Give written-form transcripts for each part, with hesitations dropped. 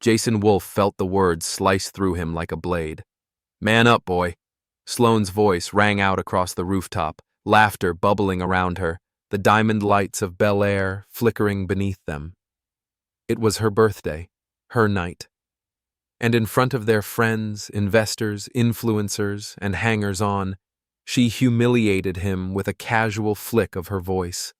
Jason Wolfe felt the words slice through him like a blade. "Man up, boy." Sloane's voice rang out across the rooftop, laughter bubbling around her, the diamond lights of Bel Air flickering beneath them. It was her birthday, her night. And in front of their friends, investors, influencers, and hangers-on, she humiliated him with a casual flick of her voice.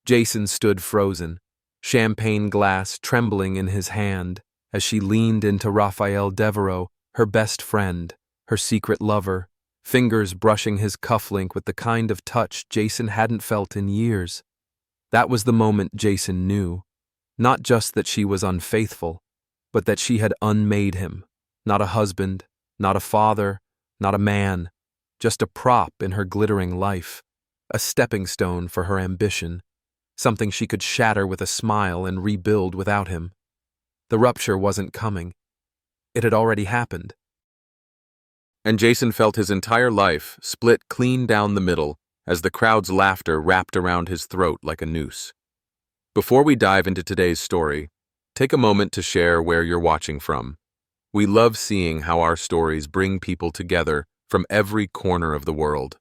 Jason stood frozen, champagne glass trembling in his hand, as she leaned into Raphael Devereaux, her best friend, her secret lover, fingers brushing his cufflink with the kind of touch Jason hadn't felt in years. That was the moment Jason knew, not just that she was unfaithful, but that she had unmade him, not a husband, not a father, not a man, just a prop in her glittering life, a stepping stone for her ambition, something she could shatter with a smile and rebuild without him. The rupture wasn't coming. It had already happened. And Jason felt his entire life split clean down the middle as the crowd's laughter wrapped around his throat like a noose. Before we dive into today's story, take a moment to share where you're watching from. We love seeing how our stories bring people together from every corner of the world.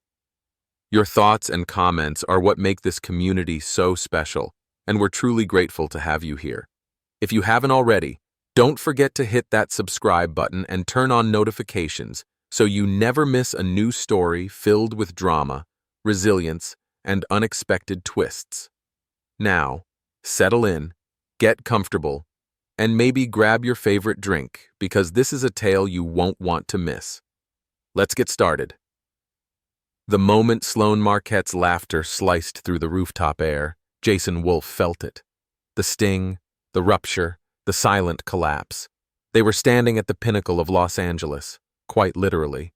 Your thoughts and comments are what make this community so special, and we're truly grateful to have you here. If you haven't already, don't forget to hit that subscribe button and turn on notifications so you never miss a new story filled with drama, resilience, and unexpected twists. Now, settle in, get comfortable, and maybe grab your favorite drink because this is a tale you won't want to miss. Let's get started. The moment Sloane Marquette's laughter sliced through the rooftop air, Jason Wolfe felt it. The sting, the rupture, the silent collapse. They were standing at the pinnacle of Los Angeles, quite literally.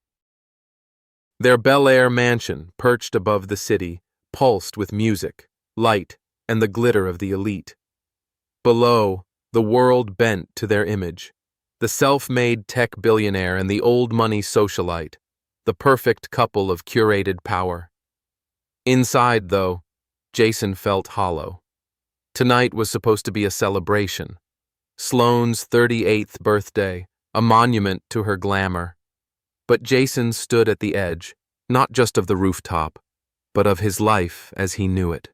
Their Bel Air mansion, perched above the city, pulsed with music, light, and the glitter of the elite. Below, the world bent to their image. The self-made tech billionaire and the old-money socialite, the perfect couple of curated power. Inside, though, Jason felt hollow. Tonight was supposed to be a celebration. Sloane's 38th birthday, a monument to her glamour. But Jason stood at the edge, not just of the rooftop, but of his life as he knew it.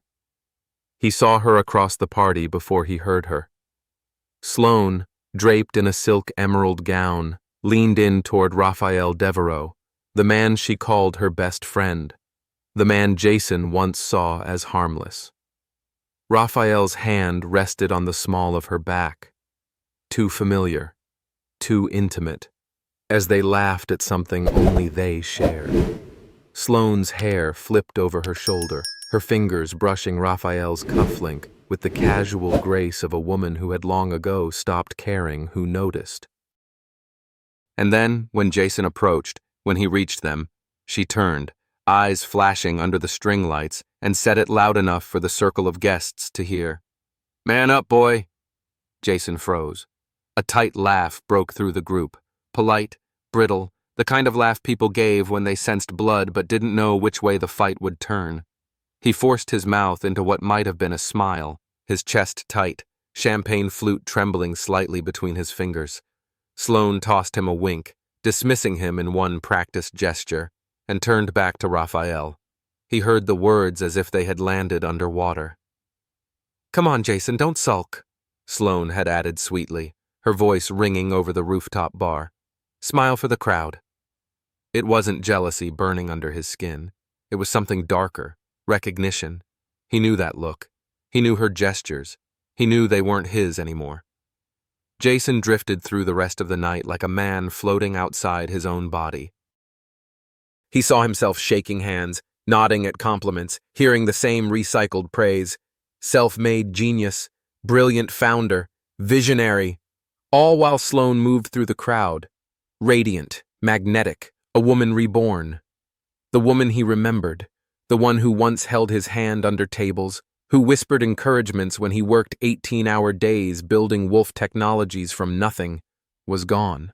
He saw her across the party before he heard her. Sloane, draped in a silk emerald gown, leaned in toward Raphael Devereaux, the man she called her best friend, the man Jason once saw as harmless. Raphael's hand rested on the small of her back. Too familiar, too intimate, as they laughed at something only they shared. Sloane's hair flipped over her shoulder, her fingers brushing Raphael's cufflink with the casual grace of a woman who had long ago stopped caring who noticed. And then, when Jason approached, when he reached them, she turned, eyes flashing under the string lights, and said it loud enough for the circle of guests to hear. "Man up, boy." Jason froze. A tight laugh broke through the group, polite, brittle, the kind of laugh people gave when they sensed blood but didn't know which way the fight would turn. He forced his mouth into what might have been a smile, his chest tight, champagne flute trembling slightly between his fingers. Sloane tossed him a wink, dismissing him in one practiced gesture, and turned back to Raphael. He heard the words as if they had landed underwater. "Come on, Jason, don't sulk," Sloane had added sweetly, her voice ringing over the rooftop bar. "Smile for the crowd." It wasn't jealousy burning under his skin. It was something darker, recognition. He knew that look. He knew her gestures. He knew they weren't his anymore. Jason drifted through the rest of the night like a man floating outside his own body. He saw himself shaking hands, nodding at compliments, hearing the same recycled praise. Self-made genius, brilliant founder, visionary, all while Sloane moved through the crowd. Radiant, magnetic, a woman reborn. The woman he remembered, the one who once held his hand under tables, who whispered encouragements when he worked 18-hour days building Wolfe Technologies from nothing, was gone.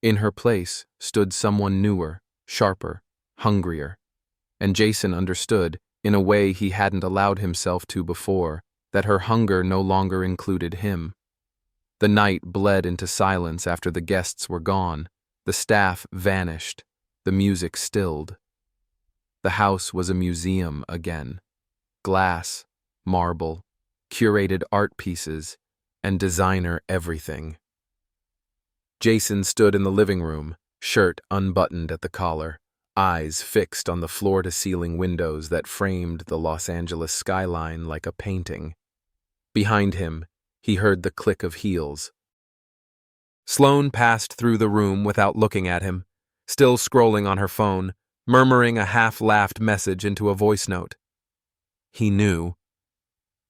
In her place stood someone newer, sharper, hungrier. And Jason understood, in a way he hadn't allowed himself to before, that her hunger no longer included him. The night bled into silence after the guests were gone. The staff vanished. The music stilled. The house was a museum again. Glass, marble, curated art pieces, and designer everything. Jason stood in the living room, shirt unbuttoned at the collar, eyes fixed on the floor-to-ceiling windows that framed the Los Angeles skyline like a painting. Behind him, he heard the click of heels. Sloane passed through the room without looking at him, still scrolling on her phone, murmuring a half-laughed message into a voice note. He knew.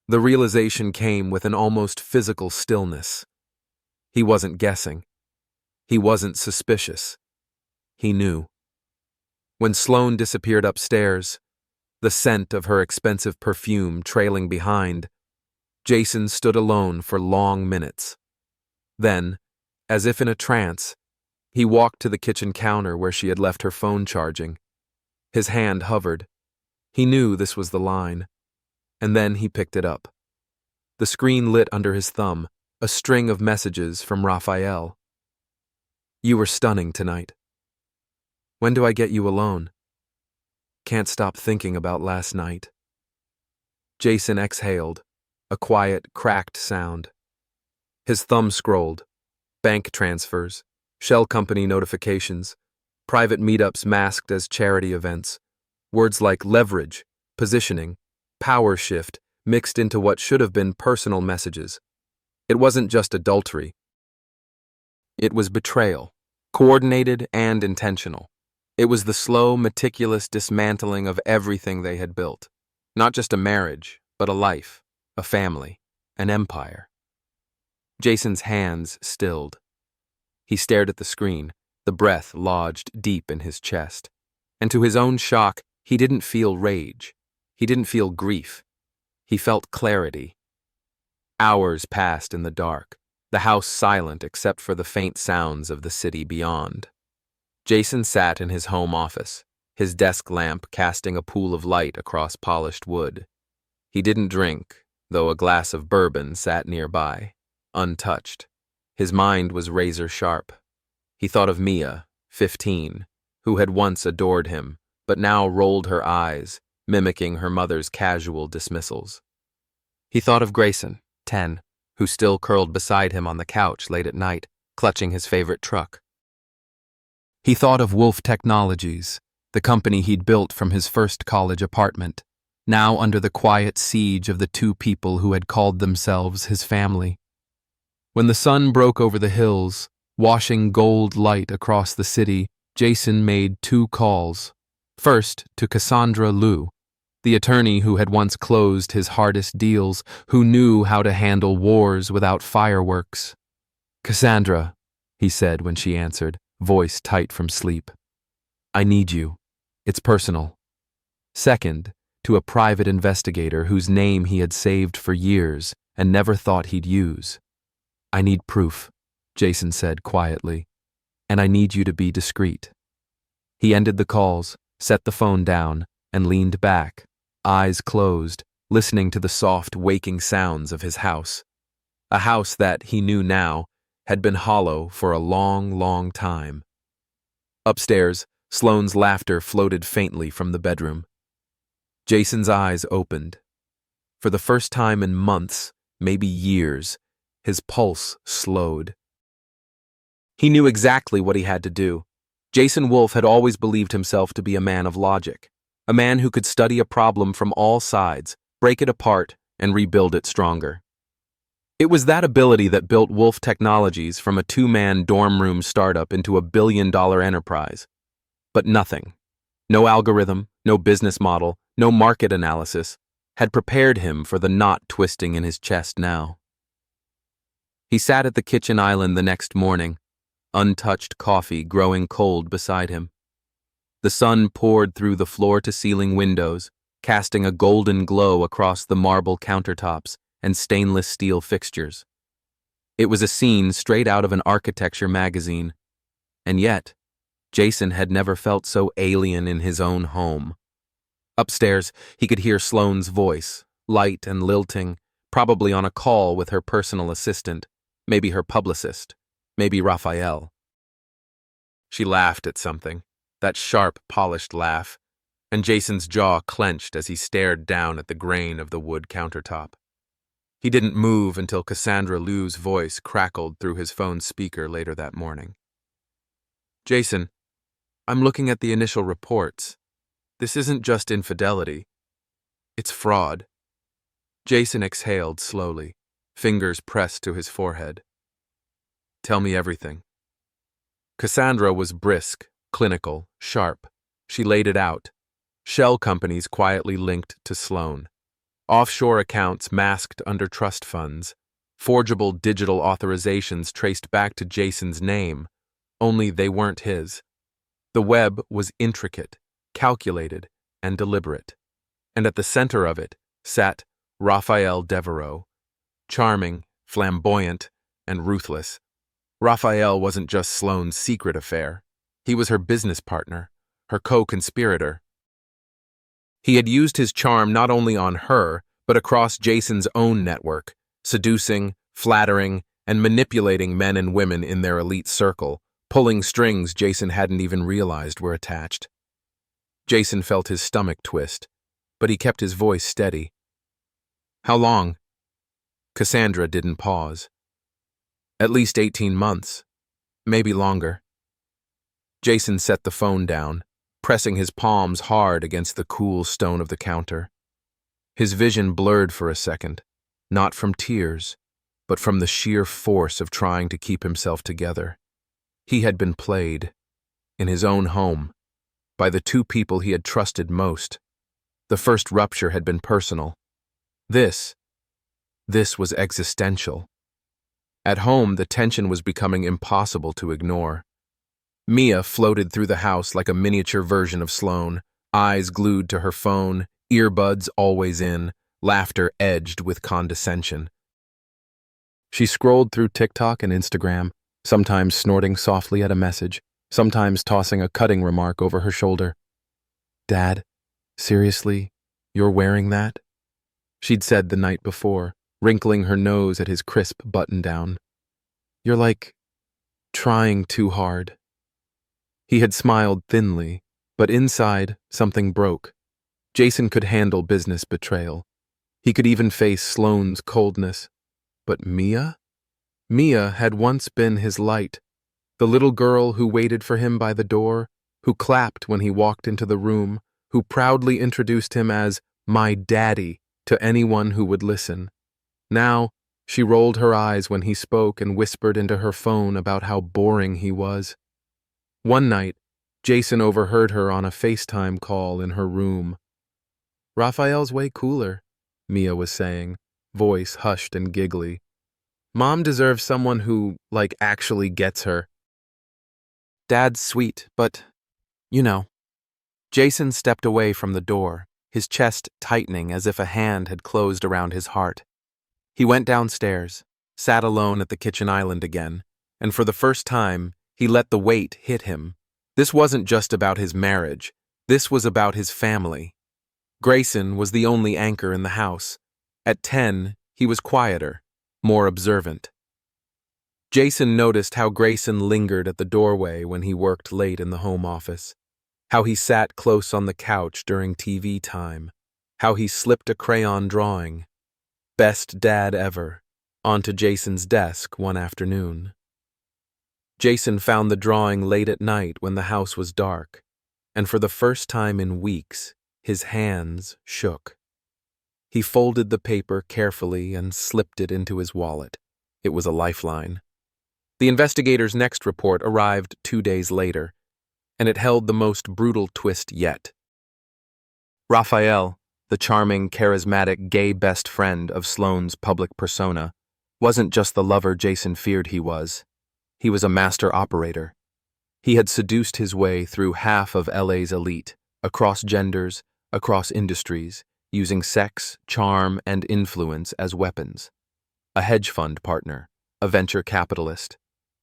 The realization came with an almost physical stillness. He wasn't guessing. He wasn't suspicious. He knew. When Sloane disappeared upstairs, the scent of her expensive perfume trailing behind, Jason stood alone for long minutes. Then, as if in a trance, he walked to the kitchen counter where she had left her phone charging. His hand hovered. He knew this was the line. And then he picked it up. The screen lit under his thumb, a string of messages from Raphael. You were stunning tonight. When do I get you alone? Can't stop thinking about last night. Jason exhaled, a quiet, cracked sound. His thumb scrolled. Bank transfers, shell company notifications, private meetups masked as charity events. Words like leverage, positioning, power shift mixed into what should have been personal messages. It wasn't just adultery. It was betrayal, coordinated and intentional. It was the slow, meticulous dismantling of everything they had built. Not just a marriage, but a life, a family, an empire. Jason's hands stilled. He stared at the screen, the breath lodged deep in his chest. And to his own shock, he didn't feel rage. He didn't feel grief. He felt clarity. Hours passed in the dark, the house silent except for the faint sounds of the city beyond. Jason sat in his home office, his desk lamp casting a pool of light across polished wood. He didn't drink, though a glass of bourbon sat nearby, untouched. His mind was razor sharp. He thought of Mia, 15, who had once adored him, but now rolled her eyes, mimicking her mother's casual dismissals. He thought of Grayson, 10, who still curled beside him on the couch late at night, clutching his favorite truck. He thought of Wolf Technologies, the company he'd built from his first college apartment, now under the quiet siege of the two people who had called themselves his family. When the sun broke over the hills, washing gold light across the city, Jason made 2 calls. First, to Cassandra Liu, the attorney who had once closed his hardest deals, who knew how to handle wars without fireworks. "Cassandra," he said when she answered, voice tight from sleep. "I need you. It's personal." Second, to a private investigator whose name he had saved for years and never thought he'd use. "I need proof," Jason said quietly, "and I need you to be discreet." He ended the calls, set the phone down, and leaned back, eyes closed, listening to the soft, waking sounds of his house. A house that, he knew now, had been hollow for a long, long time. Upstairs, Sloane's laughter floated faintly from the bedroom. Jason's eyes opened. For the first time in months, maybe years, his pulse slowed. He knew exactly what he had to do. Jason Wolf had always believed himself to be a man of logic, a man who could study a problem from all sides, break it apart, and rebuild it stronger. It was that ability that built Wolf Technologies from a 2-man dorm room startup into a billion-dollar enterprise. But nothing, no algorithm, no business model, no market analysis, had prepared him for the knot twisting in his chest now. He sat at the kitchen island the next morning, untouched coffee growing cold beside him. The sun poured through the floor-to-ceiling windows, casting a golden glow across the marble countertops and stainless steel fixtures. It was a scene straight out of an architecture magazine, and yet, Jason had never felt so alien in his own home. Upstairs, he could hear Sloane's voice, light and lilting, probably on a call with her personal assistant, Maybe her publicist. Maybe Raphael. She laughed at something, that sharp, polished laugh, and Jason's jaw clenched as he stared down at the grain of the wood countertop. He didn't move until Cassandra Liu's voice crackled through his phone's speaker later that morning. Jason, I'm looking at the initial reports. This isn't just infidelity. It's fraud. Jason exhaled slowly, fingers pressed to his forehead. Tell me everything. Cassandra was brisk, clinical, sharp. She laid it out. Shell companies quietly linked to Sloan. Offshore accounts masked under trust funds. Forgeable digital authorizations traced back to Jason's name, only they weren't his. The web was intricate, calculated, and deliberate. And at the center of it sat Raphael Devereaux. Charming, flamboyant, and ruthless. Raphael wasn't just Sloane's secret affair. He was her business partner, her co-conspirator. He had used his charm not only on her, but across Jason's own network, seducing, flattering, and manipulating men and women in their elite circle, pulling strings Jason hadn't even realized were attached. Jason felt his stomach twist, but he kept his voice steady. How long? Cassandra didn't pause. At least 18 months, maybe longer. Jason set the phone down, pressing his palms hard against the cool stone of the counter. His vision blurred for a second, not from tears, but from the sheer force of trying to keep himself together. He had been played, in his own home, by the two people he had trusted most. The first rupture had been personal. This was existential. At home, the tension was becoming impossible to ignore. Mia floated through the house like a miniature version of Sloane, eyes glued to her phone, earbuds always in, laughter edged with condescension. She scrolled through TikTok and Instagram, sometimes snorting softly at a message, sometimes tossing a cutting remark over her shoulder. Dad, seriously, you're wearing that? She'd said the night before, wrinkling her nose at his crisp button-down. You're like, trying too hard. He had smiled thinly, but inside, something broke. Jason could handle business betrayal. He could even face Sloane's coldness. But Mia? Mia had once been his light, the little girl who waited for him by the door, who clapped when he walked into the room, who proudly introduced him as my daddy to anyone who would listen. Now, she rolled her eyes when he spoke and whispered into her phone about how boring he was. One night, Jason overheard her on a FaceTime call in her room. Raphael's way cooler, Mia was saying, voice hushed and giggly. Mom deserves someone who, actually gets her. Dad's sweet, but, you know. Jason stepped away from the door, his chest tightening as if a hand had closed around his heart. He went downstairs, sat alone at the kitchen island again, and for the first time, he let the weight hit him. This wasn't just about his marriage. This was about his family. Grayson was the only anchor in the house. At 10, he was quieter, more observant. Jason noticed how Grayson lingered at the doorway when he worked late in the home office, how he sat close on the couch during TV time, how he slipped a crayon drawing, best dad ever, onto Jason's desk one afternoon. Jason found the drawing late at night when the house was dark, and for the first time in weeks, his hands shook. He folded the paper carefully and slipped it into his wallet. It was a lifeline. The investigator's next report arrived 2 days later, and it held the most brutal twist yet. Raphael, the charming, charismatic, gay best friend of Sloane's public persona, wasn't just the lover Jason feared he was. He was a master operator. He had seduced his way through half of LA's elite, across genders, across industries, using sex, charm, and influence as weapons. A hedge fund partner, a venture capitalist,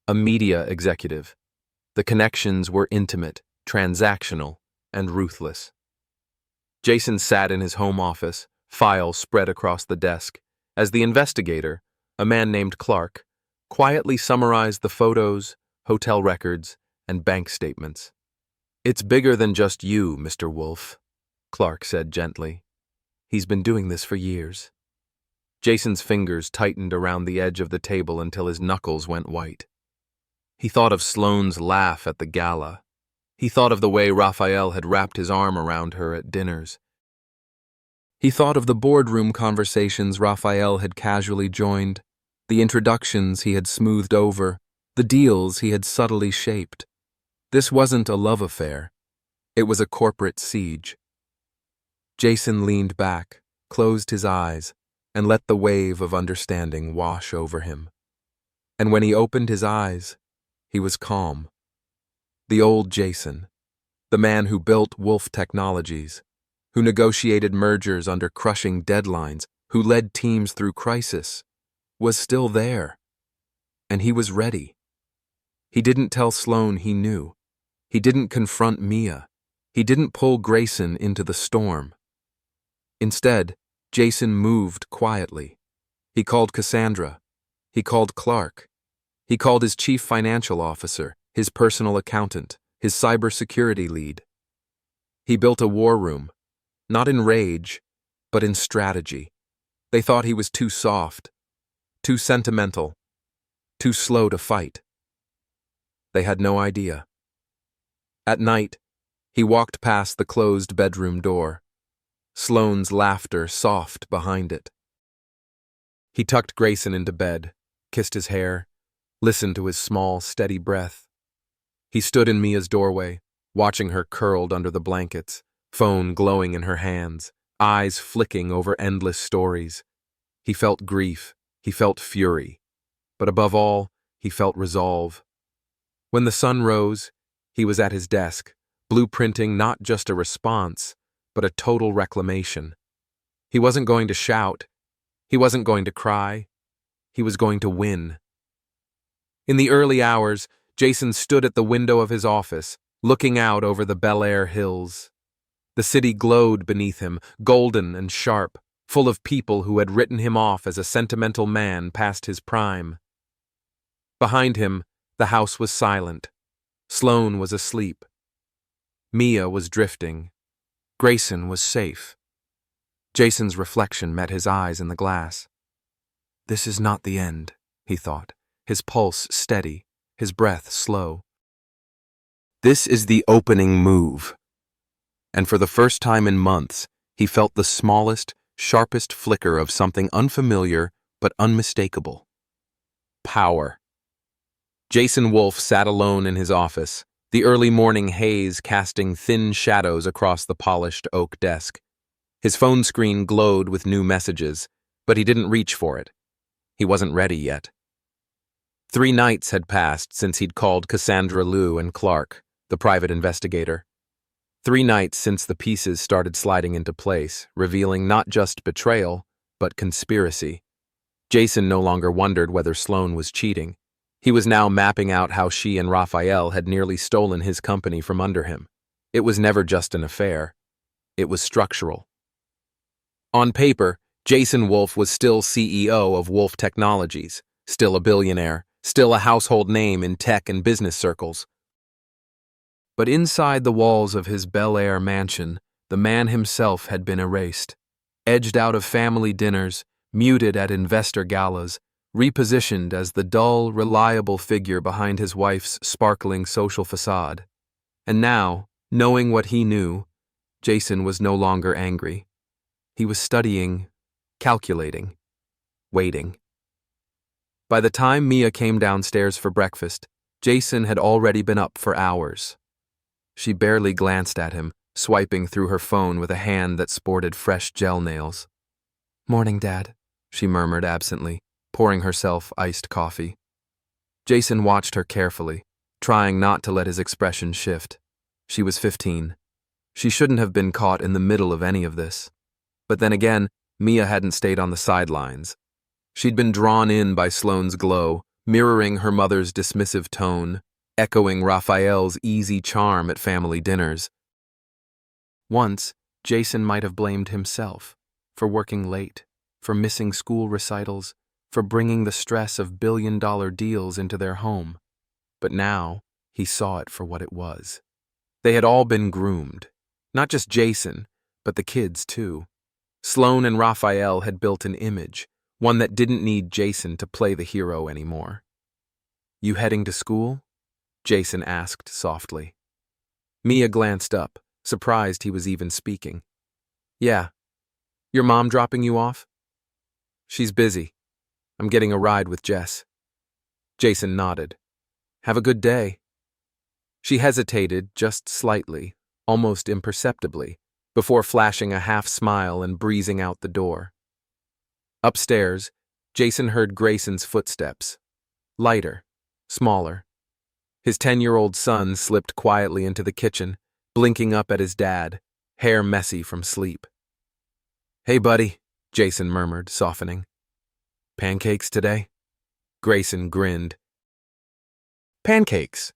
a media executive. The connections were intimate, transactional, and ruthless. Jason sat in his home office, files spread across the desk, as the investigator, a man named Clark, quietly summarized the photos, hotel records, and bank statements. "It's bigger than just you, Mr. Wolf," Clark said gently. "He's been doing this for years." Jason's fingers tightened around the edge of the table until his knuckles went white. He thought of Sloane's laugh at the gala. He thought of the way Raphael had wrapped his arm around her at dinners. He thought of the boardroom conversations Raphael had casually joined, the introductions he had smoothed over, the deals he had subtly shaped. This wasn't a love affair. It was a corporate siege. Jason leaned back, closed his eyes, and let the wave of understanding wash over him. And when he opened his eyes, he was calm. The old Jason, the man who built Wolf Technologies, who negotiated mergers under crushing deadlines, who led teams through crisis, was still there. And he was ready. He didn't tell Sloane he knew. He didn't confront Mia. He didn't pull Grayson into the storm. Instead, Jason moved quietly. He called Cassandra. He called Clark. He called his chief financial officer, his personal accountant, his cybersecurity lead. He built a war room, not in rage, but in strategy. They thought he was too soft, too sentimental, too slow to fight. They had no idea. At night, he walked past the closed bedroom door, Sloane's laughter soft behind it. He tucked Grayson into bed, kissed his hair, listened to his small, steady breath. He stood in Mia's doorway, watching her curled under the blankets, phone glowing in her hands, eyes flicking over endless stories. He felt grief, he felt fury, but above all, he felt resolve. When the sun rose, he was at his desk, blueprinting not just a response, but a total reclamation. He wasn't going to shout. He wasn't going to cry. He was going to win. In the early hours, Jason stood at the window of his office, looking out over the Bel Air hills. The city glowed beneath him, golden and sharp, full of people who had written him off as a sentimental man past his prime. Behind him, the house was silent. Sloane was asleep. Mia was drifting. Grayson was safe. Jason's reflection met his eyes in the glass. This is not the end, he thought, his pulse steady, his breath slow. This is the opening move. And for the first time in months, he felt the smallest, sharpest flicker of something unfamiliar but unmistakable. Power. Jason Wolf sat alone in his office, the early morning haze casting thin shadows across the polished oak desk. His phone screen glowed with new messages, but he didn't reach for it. He wasn't ready yet. 3 nights had passed since he'd called Cassandra Liu and Clark, the private investigator. 3 nights since the pieces started sliding into place, revealing not just betrayal, but conspiracy. Jason no longer wondered whether Sloane was cheating. He was now mapping out how she and Raphael had nearly stolen his company from under him. It was never just an affair. It was structural. On paper, Jason Wolf was still CEO of Wolf Technologies, still a billionaire, still a household name in tech and business circles. But inside the walls of his Bel Air mansion, the man himself had been erased, edged out of family dinners, muted at investor galas, repositioned as the dull, reliable figure behind his wife's sparkling social facade. And now, knowing what he knew, Jason was no longer angry. He was studying, calculating, waiting. By the time Mia came downstairs for breakfast, Jason had already been up for hours. She barely glanced at him, swiping through her phone with a hand that sported fresh gel nails. "Morning, Dad," she murmured absently, pouring herself iced coffee. Jason watched her carefully, trying not to let his expression shift. She was 15. She shouldn't have been caught in the middle of any of this. But then again, Mia hadn't stayed on the sidelines. She'd been drawn in by Sloane's glow, mirroring her mother's dismissive tone, echoing Raphael's easy charm at family dinners. Once, Jason might have blamed himself, for working late, for missing school recitals, for bringing the stress of billion-dollar deals into their home. But now, he saw it for what it was. They had all been groomed. Not just Jason, but the kids, too. Sloan and Raphael had built an image, one that didn't need Jason to play the hero anymore. "You heading to school?" Jason asked softly. Mia glanced up, surprised he was even speaking. "Yeah. Your mom dropping you off?" "She's busy. I'm getting a ride with Jess." Jason nodded. "Have a good day." She hesitated just slightly, almost imperceptibly, before flashing a half-smile and breezing out the door. Upstairs, Jason heard Grayson's footsteps. Lighter, smaller. His 10-year-old son slipped quietly into the kitchen, blinking up at his dad, hair messy from sleep. "Hey, buddy," Jason murmured, softening. "Pancakes today?" Grayson grinned. Pancakes.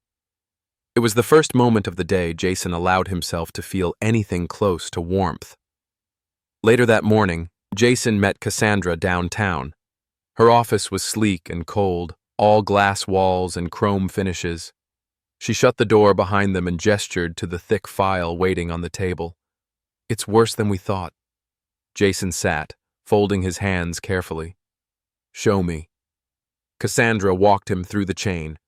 It was the first moment of the day Jason allowed himself to feel anything close to warmth. Later that morning, Jason met Cassandra downtown. Her office was sleek and cold, all glass walls and chrome finishes. She shut the door behind them and gestured to the thick file waiting on the table. "It's worse than we thought." Jason sat, folding his hands carefully. "Show me." Cassandra walked him through the chain.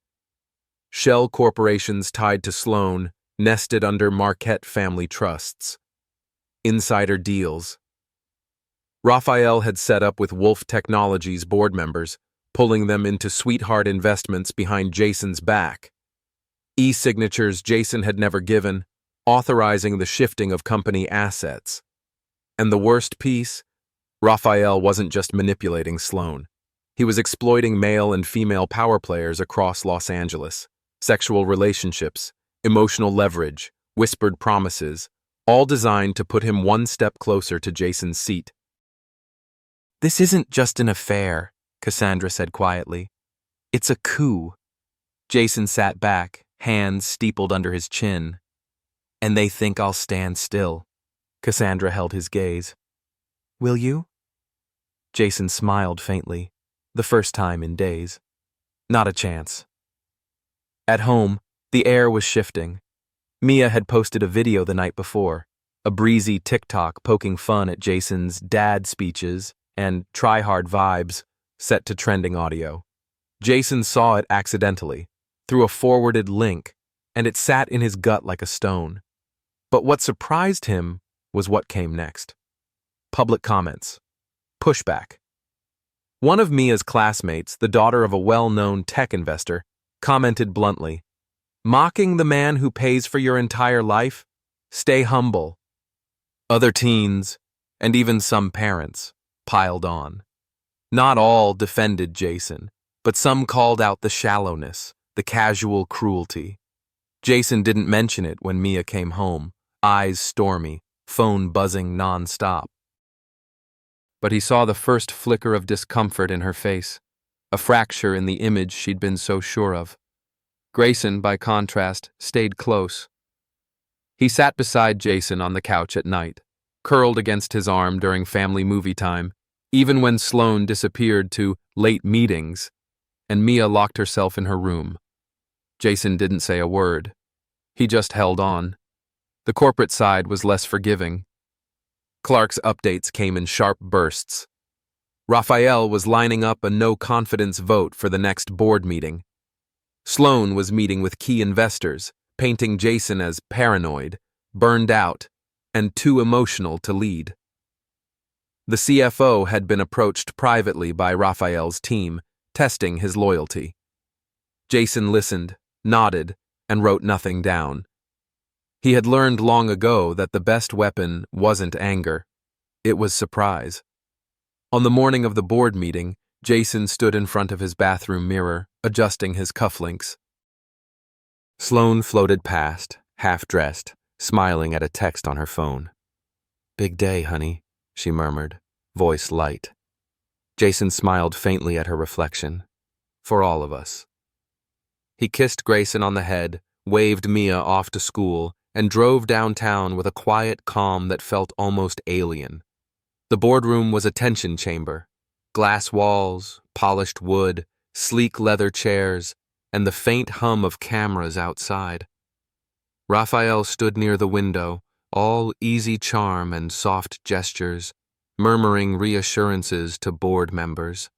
Shell corporations tied to Sloan, nested under Marquette family trusts. Insider deals. Raphael had set up with Wolf Technologies board members, pulling them into sweetheart investments behind Jason's back. E-signatures Jason had never given, authorizing the shifting of company assets. And the worst piece? Raphael wasn't just manipulating Sloan. He was exploiting male and female power players across Los Angeles. Sexual relationships, emotional leverage, whispered promises, all designed to put him one step closer to Jason's seat. "This isn't just an affair," Cassandra said quietly. "It's a coup." Jason sat back, hands steepled under his chin. "And they think I'll stand still." Cassandra held his gaze. "Will you?" Jason smiled faintly, the first time in days. "Not a chance." At home, the air was shifting. Mia had posted a video the night before, a breezy TikTok poking fun at Jason's dad speeches and try-hard vibes set to trending audio. Jason saw it accidentally, through a forwarded link, and it sat in his gut like a stone. But what surprised him was what came next. Public comments. Pushback. One of Mia's classmates, the daughter of a well-known tech investor, commented bluntly, "Mocking the man who pays for your entire life? Stay humble." Other teens, and even some parents, piled on. Not all defended Jason, but some called out the shallowness, the casual cruelty. Jason didn't mention it when Mia came home, eyes stormy, phone buzzing non-stop. But he saw the first flicker of discomfort in her face, a fracture in the image she'd been so sure of. Grayson, by contrast, stayed close. He sat beside Jason on the couch at night, curled against his arm during family movie time, even when Sloan disappeared to late meetings, and Mia locked herself in her room. Jason didn't say a word. He just held on. The corporate side was less forgiving. Clark's updates came in sharp bursts. Raphael was lining up a no-confidence vote for the next board meeting. Sloan was meeting with key investors, painting Jason as paranoid, burned out, and too emotional to lead. The CFO had been approached privately by Raphael's team, testing his loyalty. Jason listened, nodded, and wrote nothing down. He had learned long ago that the best weapon wasn't anger. It was surprise. On the morning of the board meeting, Jason stood in front of his bathroom mirror, adjusting his cufflinks. Sloan floated past, half-dressed, smiling at a text on her phone. "Big day, honey," she murmured, voice light. Jason smiled faintly at her reflection. "For all of us." He kissed Grayson on the head, waved Mia off to school, and drove downtown with a quiet calm that felt almost alien. The boardroom was a tension chamber. Glass walls, polished wood, sleek leather chairs, and the faint hum of cameras outside. Raphael stood near the window, all easy charm and soft gestures, murmuring reassurances to board members.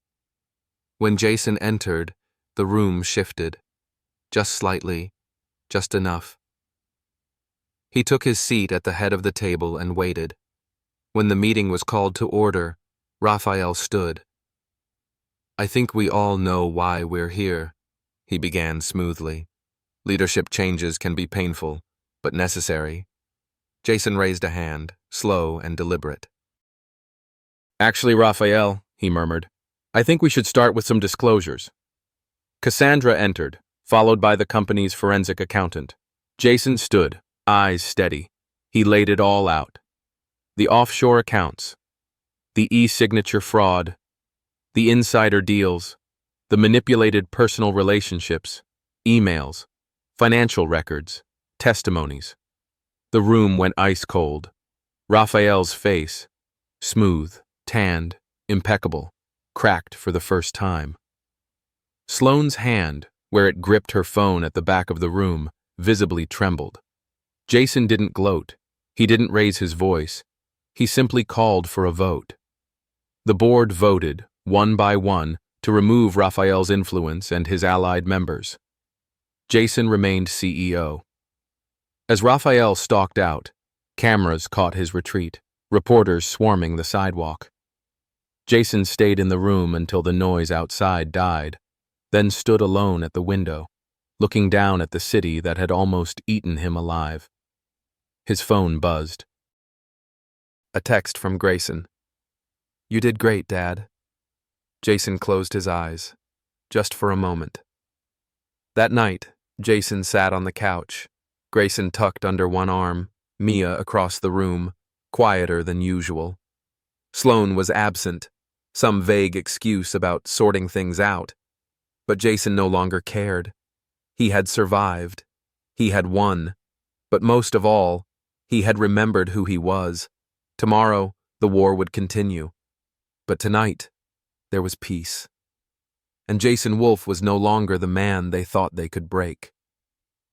When Jason entered, the room shifted. Just slightly, just enough. He took his seat at the head of the table and waited. When the meeting was called to order, Raphael stood. "I think we all know why we're here," he began smoothly. "Leadership changes can be painful, but necessary." Jason raised a hand, slow and deliberate. "Actually, Raphael," he murmured, "I think we should start with some disclosures." Cassandra entered, followed by the company's forensic accountant. Jason stood, eyes steady. He laid it all out. The offshore accounts, the e-signature fraud, the insider deals, the manipulated personal relationships, emails, financial records, testimonies. The room went ice cold. Raphael's face, smooth, tanned, impeccable, cracked for the first time. Sloane's hand, where it gripped her phone at the back of the room, visibly trembled. Jason didn't gloat. He didn't raise his voice. He simply called for a vote. The board voted, one by one, to remove Raphael's influence and his allied members. Jason remained CEO. As Raphael stalked out, cameras caught his retreat, reporters swarming the sidewalk. Jason stayed in the room until the noise outside died, then stood alone at the window, looking down at the city that had almost eaten him alive. His phone buzzed. A text from Grayson. "You did great, Dad." Jason closed his eyes, just for a moment. That night, Jason sat on the couch, Grayson tucked under one arm, Mia across the room, quieter than usual. Sloane was absent, some vague excuse about sorting things out. But Jason no longer cared. He had survived. He had won. But most of all, he had remembered who he was. Tomorrow, the war would continue. But tonight, there was peace. And Jason Wolf was no longer the man they thought they could break.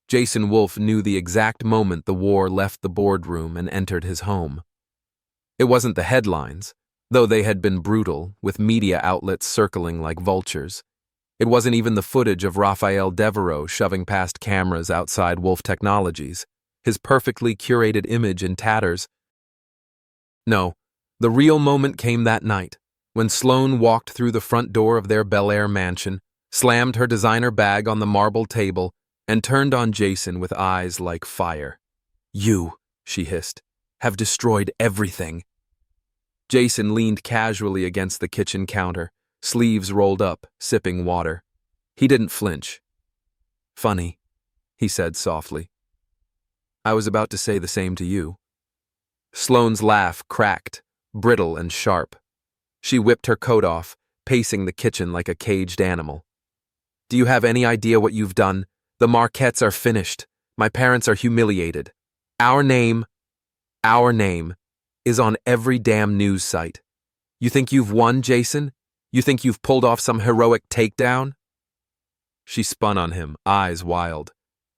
Jason Wolf knew the exact moment the war left the boardroom and entered his home. It wasn't the headlines, though they had been brutal, with media outlets circling like vultures. It wasn't even the footage of Raphael Devereaux shoving past cameras outside Wolf Technologies, his perfectly curated image in tatters. No, the real moment came that night, when Sloane walked through the front door of their Bel Air mansion, slammed her designer bag on the marble table, and turned on Jason with eyes like fire. "You," she hissed, "have destroyed everything." Jason leaned casually against the kitchen counter, sleeves rolled up, sipping water. He didn't flinch. "Funny," he said softly. "I was about to say the same to you." Sloane's laugh cracked, brittle and sharp. She whipped her coat off, pacing the kitchen like a caged animal. "Do you have any idea what you've done? The Marquettes are finished. My parents are humiliated. Our name is on every damn news site. You think you've won, Jason? You think you've pulled off some heroic takedown?" She spun on him, eyes wild.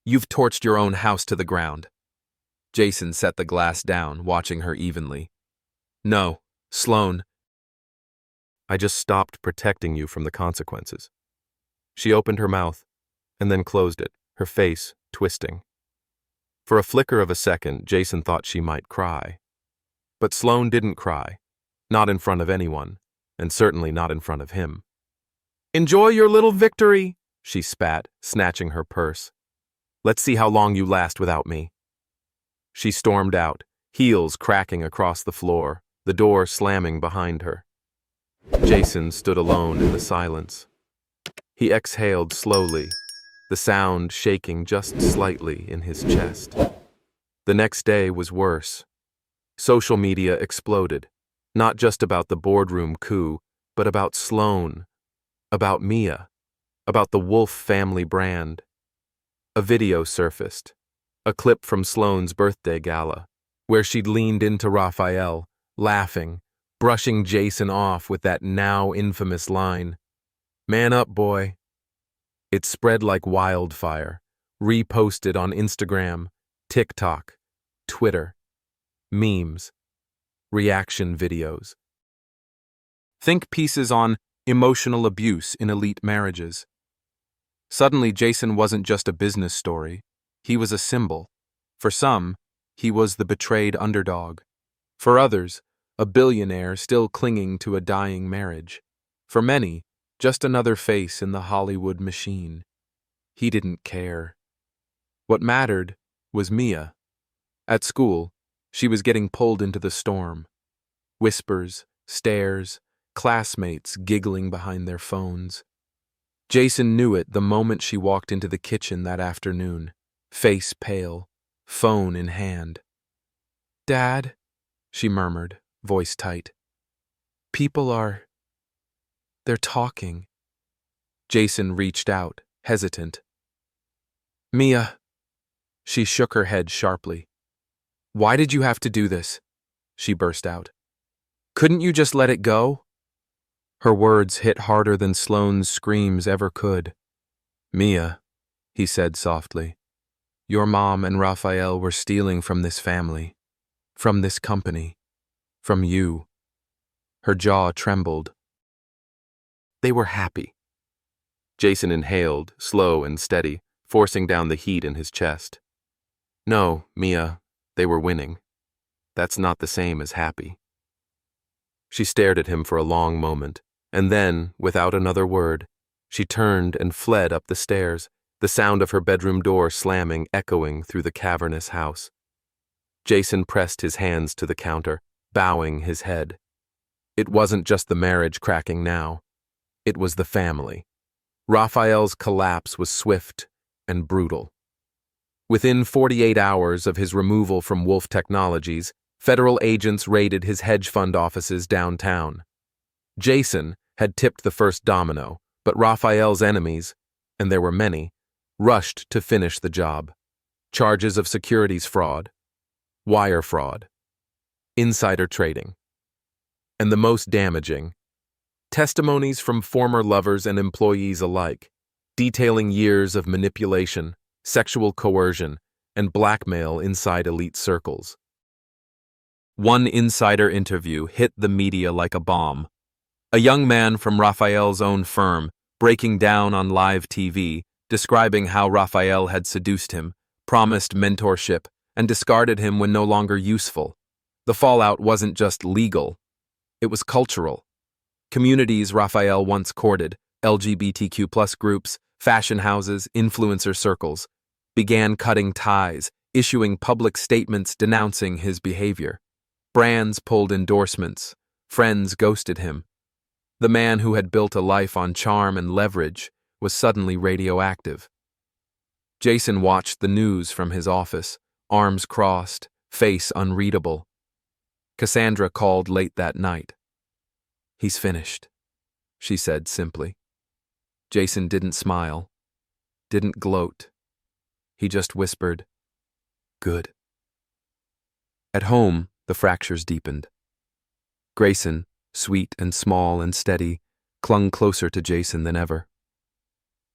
"You've torched your own house to the ground." Jason set the glass down, watching her evenly. "No, Sloane. I just stopped protecting you from the consequences." She opened her mouth, and then closed it, her face twisting. For a flicker of a second, Jason thought she might cry. But Sloane didn't cry, not in front of anyone, and certainly not in front of him. "Enjoy your little victory," she spat, snatching her purse. "Let's see how long you last without me." She stormed out, heels cracking across the floor, the door slamming behind her. Jason stood alone in the silence. He exhaled slowly, the sound shaking just slightly in his chest. The next day was worse. Social media exploded, not just about the boardroom coup, but about Sloane, about Mia, about the Wolf family brand. A video surfaced, a clip from Sloane's birthday gala, where she'd leaned into Raphael, laughing, brushing Jason off with that now infamous line, Man up, boy. It spread like wildfire, reposted on Instagram, TikTok, Twitter, memes, reaction videos. Think pieces on emotional abuse in elite marriages. Suddenly, Jason wasn't just a business story, he was a symbol. For some, he was the betrayed underdog. For others, a billionaire still clinging to a dying marriage. For many, just another face in the Hollywood machine. He didn't care. What mattered was Mia. At school, she was getting pulled into the storm. Whispers, stares, classmates giggling behind their phones. Jason knew it the moment she walked into the kitchen that afternoon, face pale, phone in hand. "Dad," she murmured, voice tight. They're talking." Jason reached out, hesitant. "Mia." She shook her head sharply. "Why did you have to do this?" she burst out. "Couldn't you just let it go?" Her words hit harder than Sloane's screams ever could. "Mia," he said softly, "your mom and Raphael were stealing from this family, from this company, from you." Her jaw trembled. They were happy. Jason inhaled, slow and steady, forcing down the heat in his chest. "No, Mia, they were winning. That's not the same as happy." She stared at him for a long moment, and then, without another word, she turned and fled up the stairs, the sound of her bedroom door slamming echoing through the cavernous house. Jason pressed his hands to the counter, bowing his head. It wasn't just the marriage cracking now. It was the family. Raphael's collapse was swift and brutal. Within 48 hours of his removal from Wolf Technologies, federal agents raided his hedge fund offices downtown. Jason had tipped the first domino, but Raphael's enemies, and there were many, rushed to finish the job. Charges of securities fraud, wire fraud, insider trading, and the most damaging, testimonies from former lovers and employees alike, detailing years of manipulation, sexual coercion, and blackmail inside elite circles. One insider interview hit the media like a bomb. A young man from Raphael's own firm, breaking down on live TV, describing how Raphael had seduced him, promised mentorship, and discarded him when no longer useful. The fallout wasn't just legal, it was cultural. Communities Raphael once courted, LGBTQ+ groups, fashion houses, influencer circles, began cutting ties, issuing public statements denouncing his behavior. Brands pulled endorsements, friends ghosted him. The man who had built a life on charm and leverage was suddenly radioactive. Jason watched the news from his office, arms crossed, face unreadable. Cassandra called late that night. "He's finished," she said simply. Jason didn't smile, didn't gloat. He just whispered, "Good." At home, the fractures deepened. Grayson, sweet and small and steady, clung closer to Jason than ever.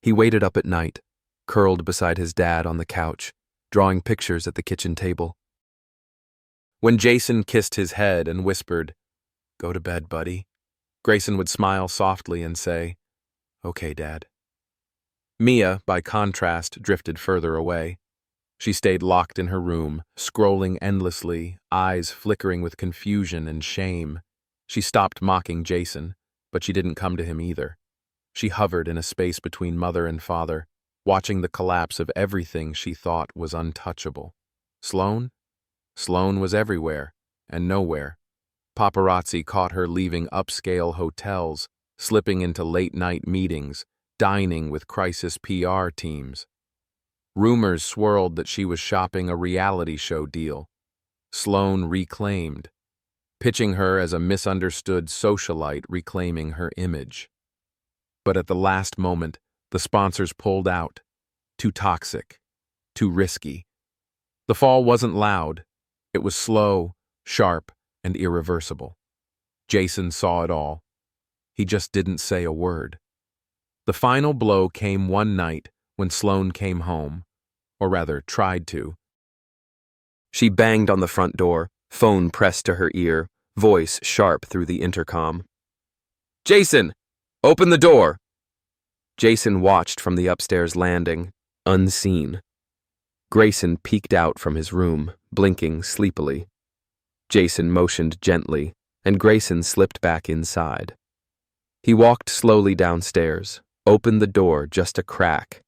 He waited up at night, curled beside his dad on the couch, drawing pictures at the kitchen table. When Jason kissed his head and whispered, "Go to bed, buddy," Grayson would smile softly and say, "Okay, Dad." Mia, by contrast, drifted further away. She stayed locked in her room, scrolling endlessly, eyes flickering with confusion and shame. She stopped mocking Jason, but she didn't come to him either. She hovered in a space between mother and father, watching the collapse of everything she thought was untouchable. Sloane? Sloane was everywhere, and nowhere. Paparazzi caught her leaving upscale hotels, slipping into late-night meetings, dining with crisis PR teams. Rumors swirled that she was shopping a reality show deal. Sloane reclaimed, pitching her as a misunderstood socialite reclaiming her image. But at the last moment, the sponsors pulled out. Too toxic, too risky. The fall wasn't loud. It was slow, sharp, and irreversible. Jason saw it all. He just didn't say a word. The final blow came one night when Sloane came home, or rather tried to. She banged on the front door, phone pressed to her ear, voice sharp through the intercom. "Jason, open the door!" Jason watched from the upstairs landing, unseen. Grayson peeked out from his room, blinking sleepily. Jason motioned gently, and Grayson slipped back inside. He walked slowly downstairs, opened the door just a crack.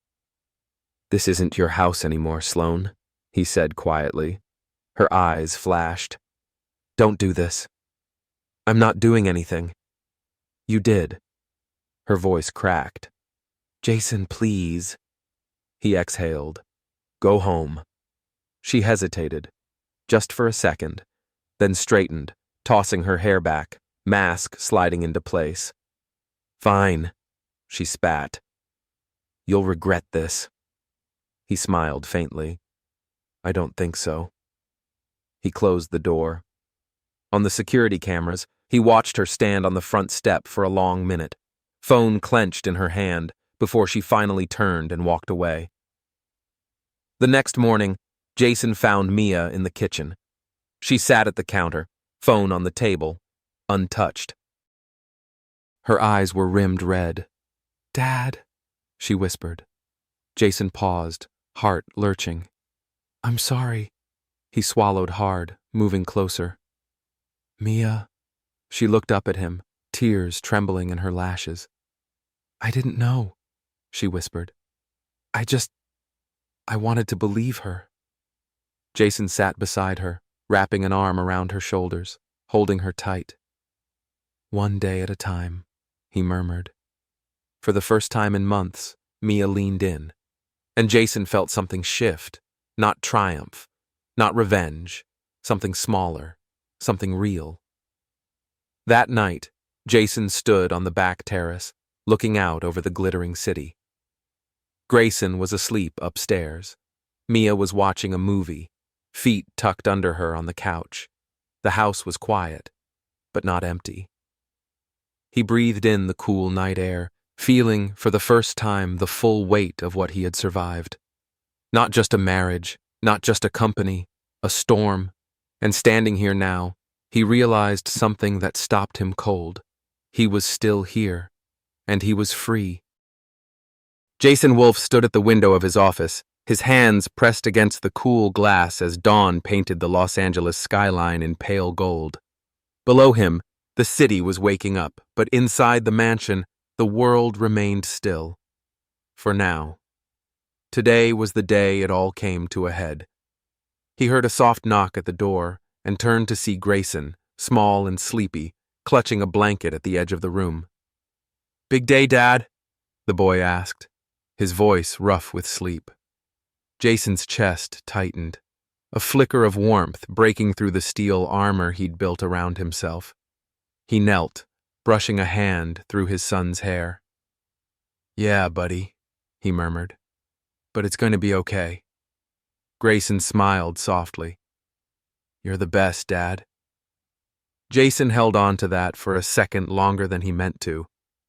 "This isn't your house anymore, Sloane," he said quietly. Her eyes flashed. "Don't do this." "I'm not doing anything." "You did." Her voice cracked. "Jason, please." He exhaled. "Go home." She hesitated, just for a second, then straightened, tossing her hair back, mask sliding into place. "Fine," she spat. "You'll regret this." He smiled faintly. "I don't think so." He closed the door. On the security cameras, he watched her stand on the front step for a long minute, phone clenched in her hand, before she finally turned and walked away. The next morning, Jason found Mia in the kitchen. She sat at the counter, phone on the table, untouched. Her eyes were rimmed red. "Dad," she whispered. Jason paused, heart lurching. "I'm sorry." He swallowed hard, moving closer. "Mia." She looked up at him, tears trembling in her lashes. "I didn't know," she whispered. I wanted to believe her." Jason sat beside her, wrapping an arm around her shoulders, holding her tight. "One day at a time," he murmured. For the first time in months, Mia leaned in, and Jason felt something shift, not triumph, not revenge, something smaller, something real. That night, Jason stood on the back terrace, looking out over the glittering city. Grayson was asleep upstairs. Mia was watching a movie, feet tucked under her on the couch. The house was quiet, but not empty. He breathed in the cool night air, feeling for the first time the full weight of what he had survived. Not just a marriage, not just a company, a storm. And standing here now, he realized something that stopped him cold. He was still here, and he was free. Jason Wolfe stood at the window of his office, his hands pressed against the cool glass as dawn painted the Los Angeles skyline in pale gold. Below him, the city was waking up, but inside the mansion, the world remained still. For now. Today was the day it all came to a head. He heard a soft knock at the door and turned to see Grayson, small and sleepy, clutching a blanket at the edge of the room. "Big day, Dad?" the boy asked, his voice rough with sleep. Jason's chest tightened, a flicker of warmth breaking through the steel armor he'd built around himself. He knelt, brushing a hand through his son's hair. "Yeah, buddy," he murmured, "but it's going to be okay." Grayson smiled softly. "You're the best, Dad." Jason held on to that for a second longer than he meant to,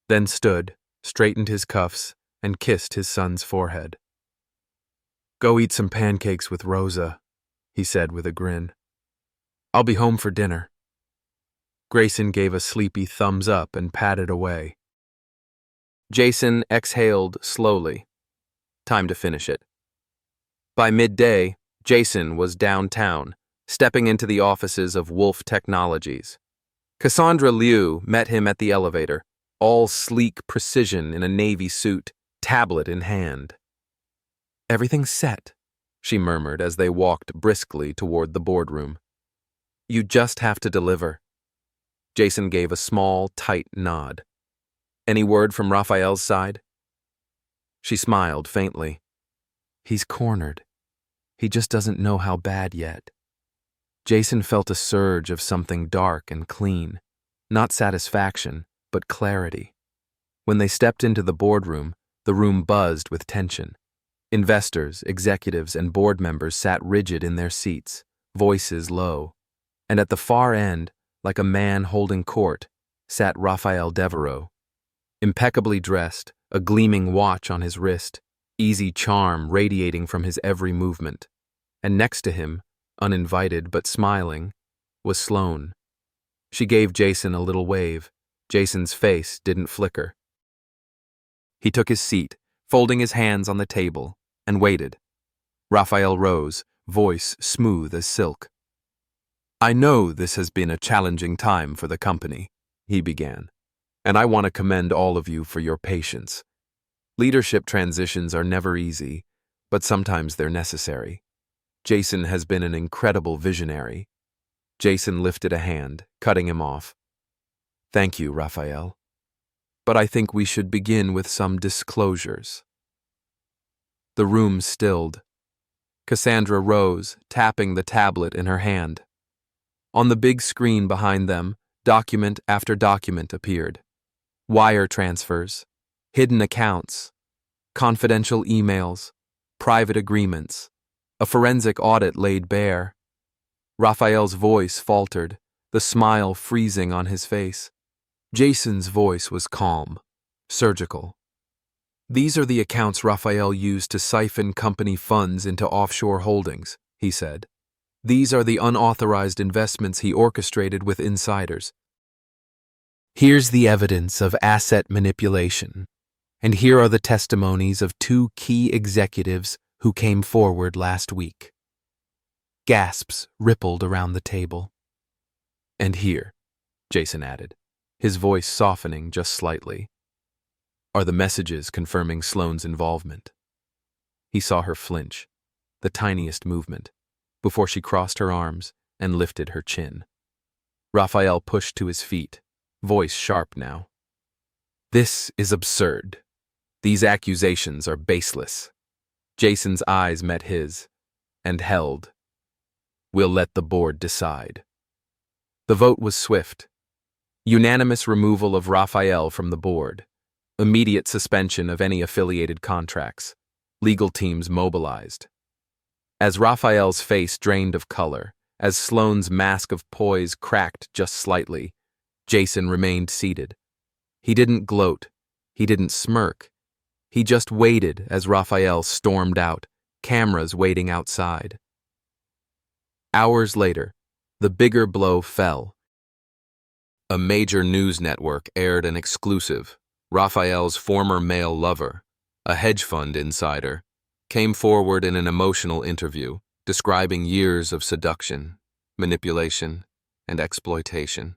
then stood, straightened his cuffs, and kissed his son's forehead. "Go eat some pancakes with Rosa," he said with a grin. "I'll be home for dinner." Grayson gave a sleepy thumbs up and padded away. Jason exhaled slowly. Time to finish it. By midday, Jason was downtown, stepping into the offices of Wolfe Technologies. Cassandra Liu met him at the elevator, all sleek precision in a navy suit, tablet in hand. "Everything's set," she murmured as they walked briskly toward the boardroom. "You just have to deliver." Jason gave a small, tight nod. "Any word from Raphael's side?" She smiled faintly. "He's cornered. He just doesn't know how bad yet." Jason felt a surge of something dark and clean, not satisfaction, but clarity. When they stepped into the boardroom, the room buzzed with tension. Investors, executives, and board members sat rigid in their seats, voices low. And at the far end, like a man holding court, sat Raphael Devereaux. Impeccably dressed, a gleaming watch on his wrist, easy charm radiating from his every movement. And next to him, uninvited but smiling, was Sloane. She gave Jason a little wave. Jason's face didn't flicker. He took his seat, folding his hands on the table, and waited. Raphael rose, voice smooth as silk. "I know this has been a challenging time for the company," he began, "and I want to commend all of you for your patience. Leadership transitions are never easy, but sometimes they're necessary. Jason has been an incredible visionary." Jason lifted a hand, cutting him off. "Thank you, Raphael. But I think we should begin with some disclosures." The room stilled. Cassandra rose, tapping the tablet in her hand. On the big screen behind them, document after document appeared. Wire transfers, hidden accounts, confidential emails, private agreements, a forensic audit laid bare. Raphael's voice faltered, the smile freezing on his face. Jason's voice was calm, surgical. "These are the accounts Raphael used to siphon company funds into offshore holdings," he said. "These are the unauthorized investments he orchestrated with insiders. Here's the evidence of asset manipulation, and here are the testimonies of 2 key executives who came forward last week." Gasps rippled around the table. "And here," Jason added, his voice softening just slightly, "are the messages confirming Sloane's involvement." He saw her flinch, the tiniest movement, before she crossed her arms and lifted her chin. Raphael pushed to his feet, voice sharp now. "This is absurd. These accusations are baseless." Jason's eyes met his, and held. "We'll let the board decide." The vote was swift. Unanimous removal of Raphael from the board. Immediate suspension of any affiliated contracts. Legal teams mobilized. As Raphael's face drained of color, as Sloane's mask of poise cracked just slightly, Jason remained seated. He didn't gloat. He didn't smirk. He just waited as Raphael stormed out, cameras waiting outside. Hours later, the bigger blow fell. A major news network aired an exclusive. Raphael's former male lover, a hedge fund insider, came forward in an emotional interview describing years of seduction, manipulation, and exploitation.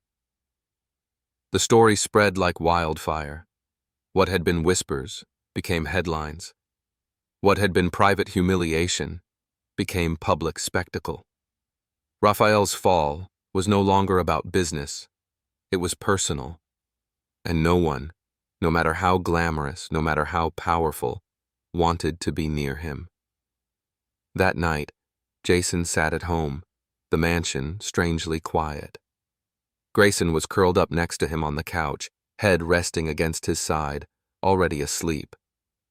The story spread like wildfire. What had been whispers became headlines. What had been private humiliation became public spectacle. Raphael's fall was no longer about business. It was personal. And no one, no matter how glamorous, no matter how powerful, wanted to be near him. That night, Jason sat at home, the mansion strangely quiet. Grayson was curled up next to him on the couch, head resting against his side, already asleep.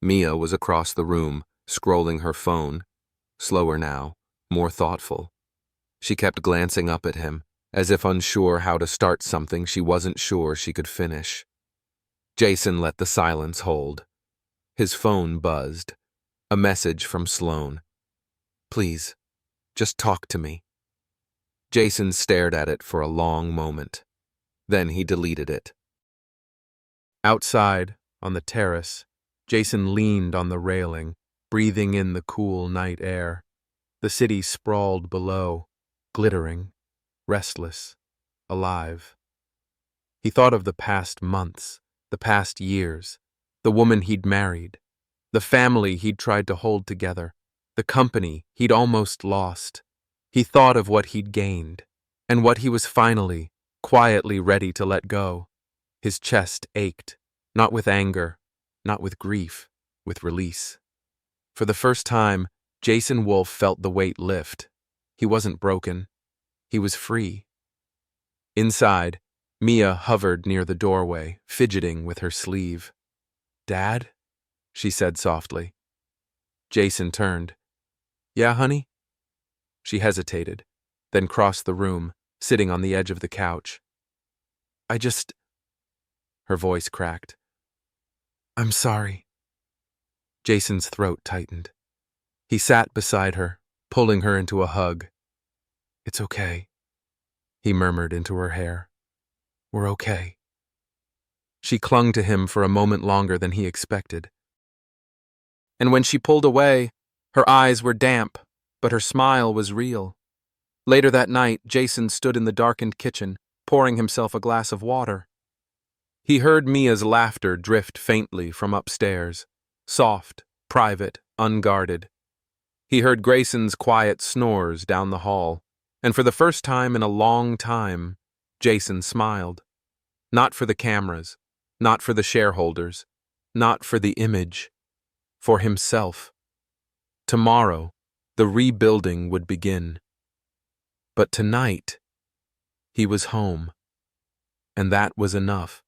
Mia was across the room, scrolling her phone, slower now, more thoughtful. She kept glancing up at him, as if unsure how to start something she wasn't sure she could finish. Jason let the silence hold. His phone buzzed. A message from Sloane. "Please, just talk to me." Jason stared at it for a long moment. Then he deleted it. Outside, on the terrace, Jason leaned on the railing, breathing in the cool night air. The city sprawled below, glittering, restless, alive. He thought of the past months, the past years, the woman he'd married, the family he'd tried to hold together, the company he'd almost lost. He thought of what he'd gained, and what he was finally, quietly ready to let go. His chest ached, not with anger, not with grief, with release. For the first time, Jason Wolfe felt the weight lift. He wasn't broken. He was free. Inside, Mia hovered near the doorway, fidgeting with her sleeve. "Dad?" she said softly. Jason turned. "Yeah, honey?" She hesitated, then crossed the room, sitting on the edge of the couch. Her voice cracked. I'm sorry. Jason's throat tightened. He sat beside her, pulling her into a hug. It's okay, he murmured into her hair. We're okay. She clung to him for a moment longer than he expected. And when she pulled away, her eyes were damp, but her smile was real. Later that night, Jason stood in the darkened kitchen, pouring himself a glass of water. He heard Mia's laughter drift faintly from upstairs, soft, private, unguarded. He heard Grayson's quiet snores down the hall, and for the first time in a long time, Jason smiled. Not for the cameras, not for the shareholders, not for the image, for himself. Tomorrow, the rebuilding would begin. But tonight, he was home, and that was enough.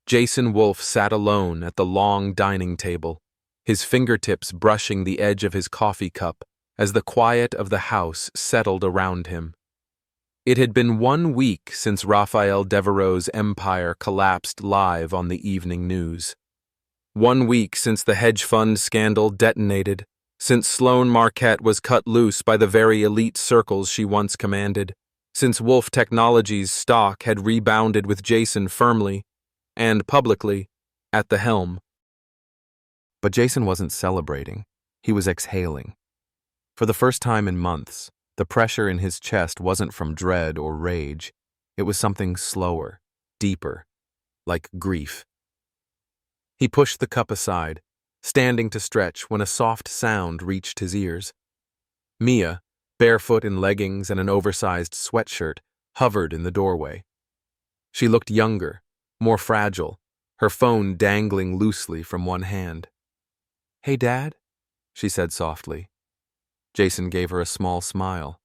Jason Wolfe sat alone at the long dining table, his fingertips brushing the edge of his coffee cup as the quiet of the house settled around him. It had been 1 week since Raphael Devereaux's empire collapsed live on the evening news. 1 week since the hedge fund scandal detonated, since Sloane Marquette was cut loose by the very elite circles she once commanded, since Wolf Technologies' stock had rebounded with Jason firmly, and publicly, at the helm. But Jason wasn't celebrating. He was exhaling. For the first time in months, the pressure in his chest wasn't from dread or rage. It was something slower, deeper, like grief. He pushed the cup aside, standing to stretch when a soft sound reached his ears. Mia, barefoot in leggings and an oversized sweatshirt, hovered in the doorway. She looked younger, more fragile, her phone dangling loosely from one hand. "Hey, Dad," she said softly. Jason gave her a small smile.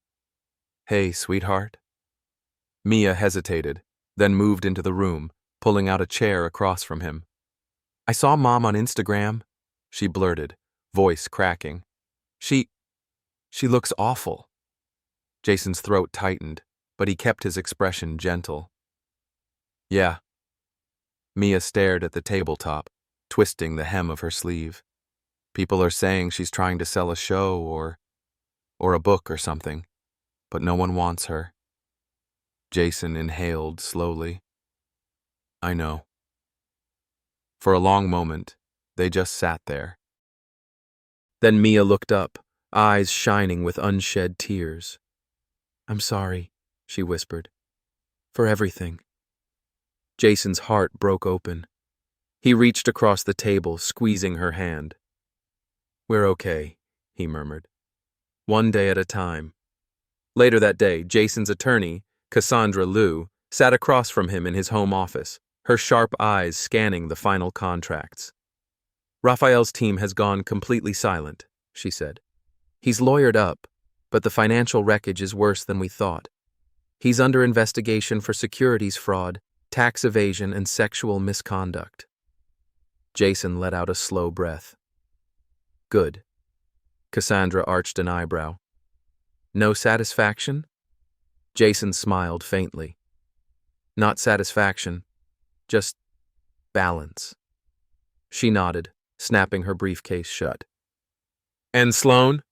"Hey, sweetheart." Mia hesitated, then moved into the room, pulling out a chair across from him. "I saw Mom on Instagram," she blurted, voice cracking. She looks awful." Jason's throat tightened, but he kept his expression gentle. "Yeah." Mia stared at the tabletop, twisting the hem of her sleeve. "People are saying she's trying to sell a show or a book or something, but no one wants her." Jason inhaled slowly. "I know." For a long moment, they just sat there. Then Mia looked up, eyes shining with unshed tears. "I'm sorry," she whispered, "for everything." Jason's heart broke open. He reached across the table, squeezing her hand. "We're okay," he murmured. "One day at a time." Later that day, Jason's attorney, Cassandra Liu, sat across from him in his home office, her sharp eyes scanning the final contracts. "Raphael's team has gone completely silent," she said. "He's lawyered up, but the financial wreckage is worse than we thought. He's under investigation for securities fraud, tax evasion, and sexual misconduct." Jason let out a slow breath. "Good." Cassandra arched an eyebrow. "No satisfaction?" Jason smiled faintly. "Not satisfaction, just balance." She nodded, snapping her briefcase shut. "And Sloane?"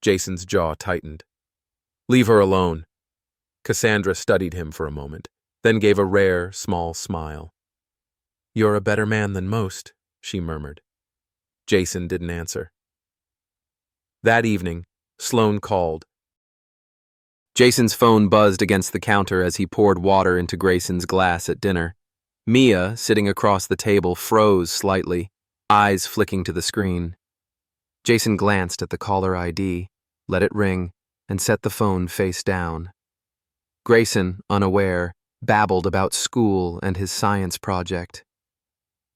Jason's jaw tightened. "Leave her alone." Cassandra studied him for a moment, then gave a rare, small smile. "You're a better man than most," she murmured. Jason didn't answer. That evening, Sloane called. Jason's phone buzzed against the counter as he poured water into Grayson's glass at dinner. Mia, sitting across the table, froze slightly, eyes flicking to the screen. Jason glanced at the caller ID, let it ring, and set the phone face down. Grayson, unaware, babbled about school and his science project.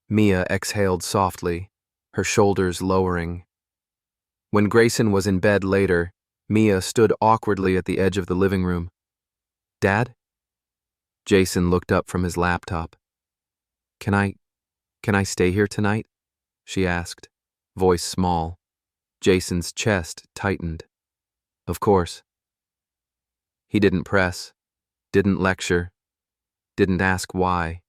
Mia exhaled softly, her shoulders lowering. When Grayson was in bed later, Mia stood awkwardly at the edge of the living room. "Dad?" Jason looked up from his laptop. Can I stay here tonight?" she asked, voice small. Jason's chest tightened. "Of course." He didn't press, didn't lecture, didn't ask why.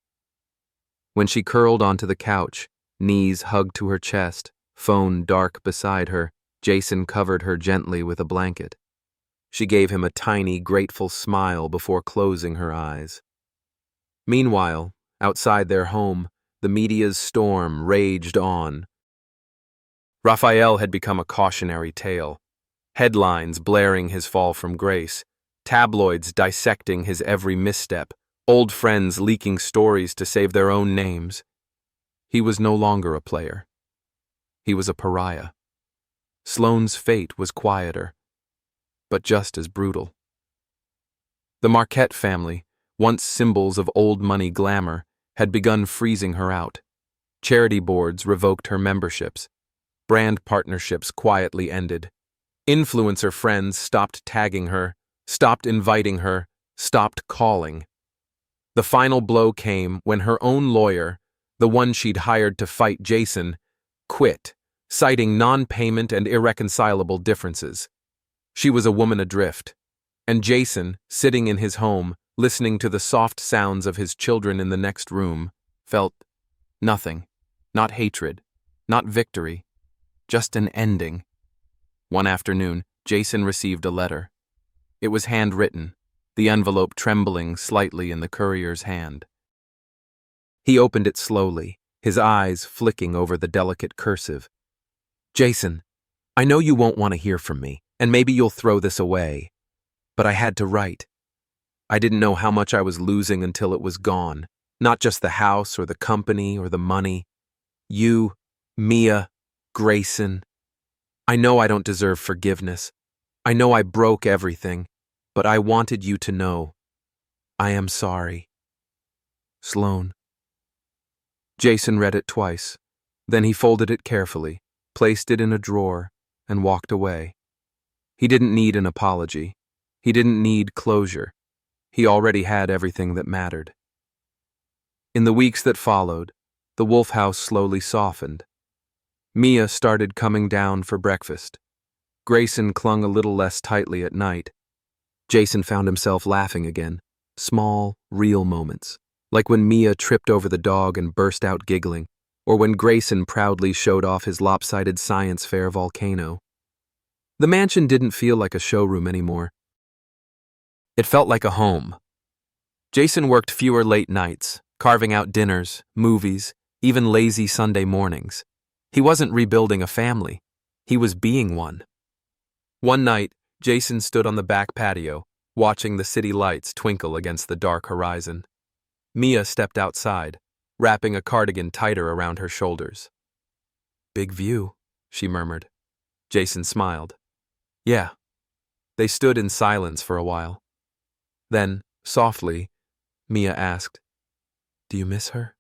When she curled onto the couch, knees hugged to her chest, phone dark beside her. Jason covered her gently with a blanket. She gave him a tiny, grateful smile before closing her eyes. Meanwhile, outside their home, the media's storm raged on. Raphael had become a cautionary tale. Headlines blaring his fall from grace, tabloids dissecting his every misstep, old friends leaking stories to save their own names. He was no longer a player. He was a pariah. Sloane's fate was quieter, but just as brutal. The Marquette family, once symbols of old money glamour, had begun freezing her out. Charity boards revoked her memberships. Brand partnerships quietly ended. Influencer friends stopped tagging her, stopped inviting her, stopped calling. The final blow came when her own lawyer, the one she'd hired to fight Jason, quit, citing non-payment and irreconcilable differences. She was a woman adrift, and Jason, sitting in his home, listening to the soft sounds of his children in the next room, felt nothing, not hatred, not victory, just an ending. One afternoon, Jason received a letter. It was handwritten, the envelope trembling slightly in the courier's hand. He opened it slowly, his eyes flicking over the delicate cursive. Jason, I know you won't want to hear from me, and maybe you'll throw this away, but I had to write. I didn't know how much I was losing until it was gone, not just the house or the company or the money. You, Mia, Grayson. I know I don't deserve forgiveness. I know I broke everything, but I wanted you to know. I am sorry. Sloane. Jason read it twice. Then he folded it carefully, placed it in a drawer, and walked away. He didn't need an apology. He didn't need closure. He already had everything that mattered. In the weeks that followed, the Wolf House slowly softened. Mia started coming down for breakfast. Grayson clung a little less tightly at night. Jason found himself laughing again, small, real moments, like when Mia tripped over the dog and burst out giggling, or when Grayson proudly showed off his lopsided science fair volcano. The mansion didn't feel like a showroom anymore. It felt like a home. Jason worked fewer late nights, carving out dinners, movies, even lazy Sunday mornings. He wasn't rebuilding a family. He was being one. One night, Jason stood on the back patio, watching the city lights twinkle against the dark horizon. Mia stepped outside, wrapping a cardigan tighter around her shoulders. Big view, she murmured. Jason smiled. Yeah. They stood in silence for a while. Then, softly, Mia asked, Do you miss her?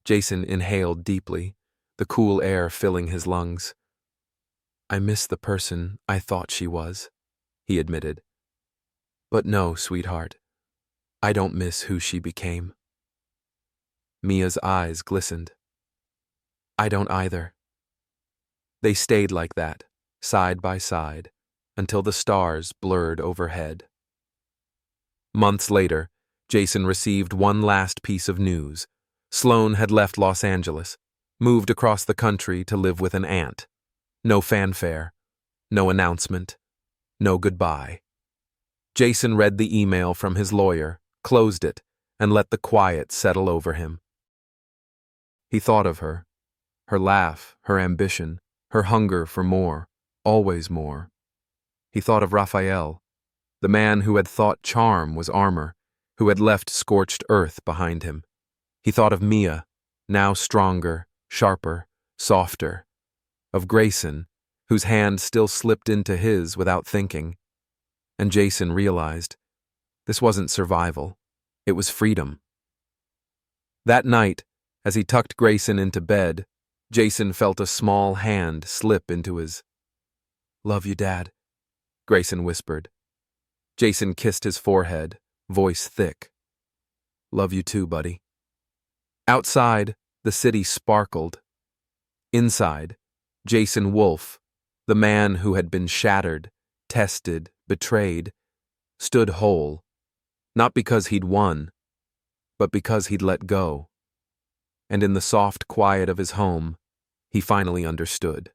Jason inhaled deeply, the cool air filling his lungs. I miss the person I thought she was, he admitted. But no, sweetheart, I don't miss who she became. Mia's eyes glistened. I don't either. They stayed like that, side by side, until the stars blurred overhead. Months later, Jason received one last piece of news. Sloane had left Los Angeles, moved across the country to live with an aunt. No fanfare, no announcement, no goodbye. Jason read the email from his lawyer, closed it, and let the quiet settle over him. He thought of her laugh, her ambition, her hunger for more, always more. He thought of Raphael, the man who had thought charm was armor, who had left scorched earth behind him. He thought of Mia, now stronger, sharper, softer. Of Grayson, whose hand still slipped into his without thinking. And Jason realized, this wasn't survival, it was freedom. That night, as he tucked Grayson into bed, Jason felt a small hand slip into his. Love you, Dad, Grayson whispered. Jason kissed his forehead, voice thick. Love you too, buddy. Outside, the city sparkled. Inside, Jason Wolfe, the man who had been shattered, tested, betrayed, stood whole, not because he'd won, but because he'd let go. and in the soft quiet of his home, he finally understood.